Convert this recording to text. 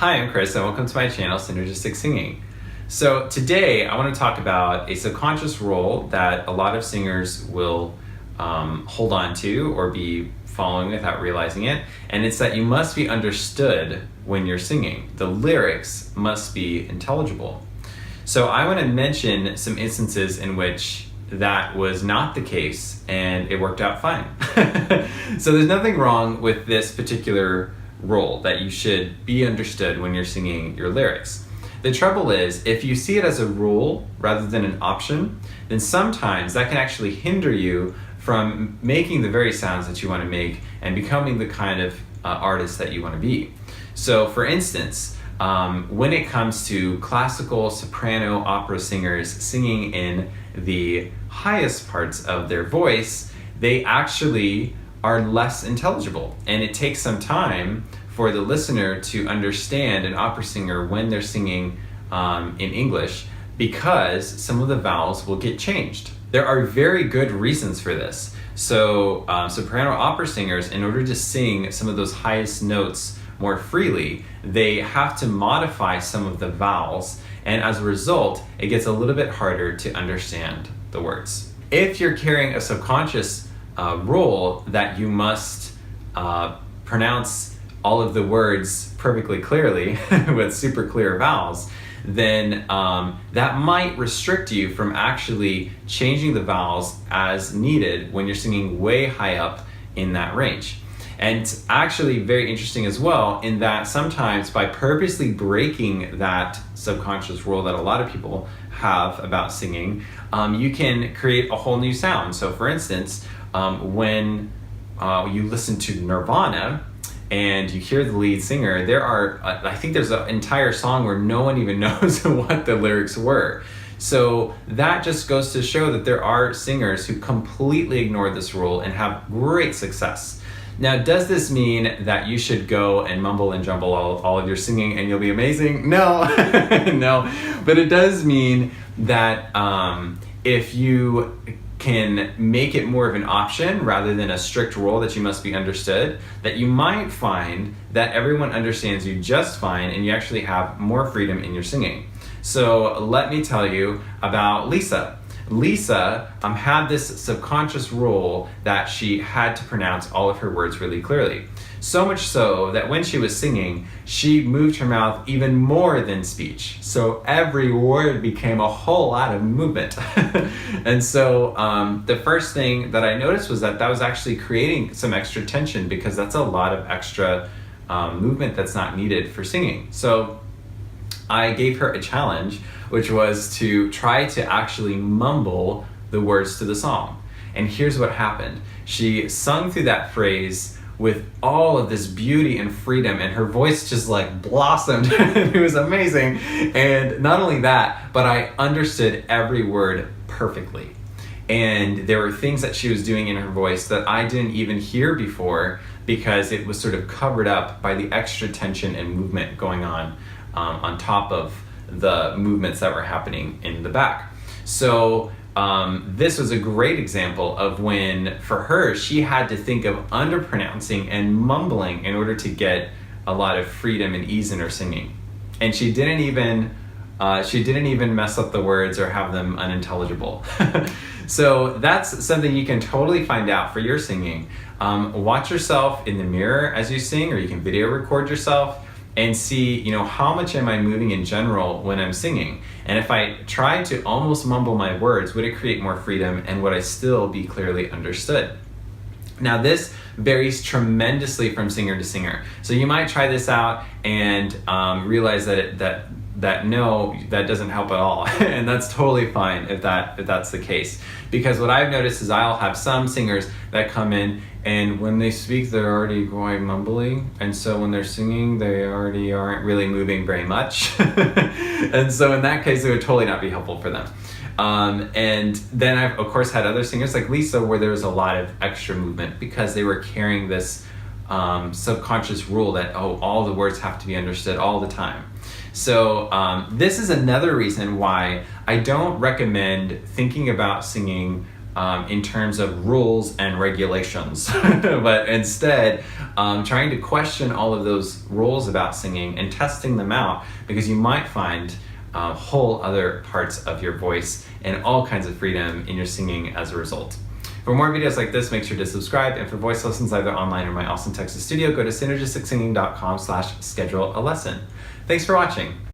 Hi, I'm Chris and welcome to my channel, Synergistic Singing. So today I want to talk about a subconscious rule that a lot of singers will hold on to or be following without realizing it, and it's that you must be understood when you're singing. The lyrics must be intelligible. So I want to mention some instances in which that was not the case and it worked out fine. So there's nothing wrong with this particular rule that you should be understood when you're singing your lyrics. The trouble is, if you see it as a rule rather than an option, then sometimes that can actually hinder you from making the very sounds that you want to make and becoming the kind of artist that you want to be. So for instance, when it comes to classical soprano opera singers singing in the highest parts of their voice, they actually are less intelligible, and it takes some time for the listener to understand an opera singer when they're singing in English, because some of the vowels will get changed. There are very good reasons for this. So soprano opera singers, in order to sing some of those highest notes more freely, they have to modify some of the vowels, and as a result, it gets a little bit harder to understand the words. If you're carrying a subconscious rule that you must pronounce all of the words perfectly clearly with super clear vowels, then that might restrict you from actually changing the vowels as needed when you're singing way high up in that range. And it's actually very interesting as well, in that sometimes by purposely breaking that subconscious rule that a lot of people have about singing, you can create a whole new sound. So for instance, when you listen to Nirvana and you hear the lead singer, there are, I think there's an entire song where no one even knows what the lyrics were. So that just goes to show that there are singers who completely ignore this rule and have great success. Now, does this mean that you should go and mumble and jumble all of your singing and you'll be amazing? No, no. But it does mean that if you can make it more of an option rather than a strict rule that you must be understood, that you might find that everyone understands you just fine and you actually have more freedom in your singing. So let me tell you about Lisa. Lisa had this subconscious rule that she had to pronounce all of her words really clearly. So much so that when she was singing, she moved her mouth even more than speech. So every word became a whole lot of movement. And so the first thing that I noticed was that was actually creating some extra tension, because that's a lot of extra movement that's not needed for singing. So I gave her a challenge, which was to try to actually mumble the words to the song. And here's what happened. She sung through that phrase with all of this beauty and freedom, and her voice just like blossomed. It was amazing. And not only that, but I understood every word perfectly. And there were things that she was doing in her voice that I didn't even hear before, because it was sort of covered up by the extra tension and movement going on top of the movements that were happening in the back. So this was a great example of when, for her, she had to think of underpronouncing and mumbling in order to get a lot of freedom and ease in her singing. And she didn't even mess up the words or have them unintelligible. So that's something you can totally find out for your singing. Watch yourself in the mirror as you sing, or you can video record yourself and see, how much am I moving in general when I'm singing? And if I tried to almost mumble my words, would it create more freedom, and would I still be clearly understood? Now, this varies tremendously from singer to singer. So you might try this out and realize that no, that doesn't help at all. And that's totally fine if that's the case. Because what I've noticed is I'll have some singers that come in, and when they speak, they're already going mumbling. And so when they're singing, they already aren't really moving very much. And so in that case, it would totally not be helpful for them. And then I've, of course, had other singers like Lisa where there was a lot of extra movement, because they were carrying this subconscious rule that, all the words have to be understood all the time. So this is another reason why I don't recommend thinking about singing in terms of rules and regulations, but instead trying to question all of those rules about singing and testing them out, because you might find whole other parts of your voice and all kinds of freedom in your singing as a result. For more videos like this, make sure to subscribe, and for voice lessons either online or my Austin, Texas studio, go to synergisticsinging.com/schedule a lesson. Thanks for watching.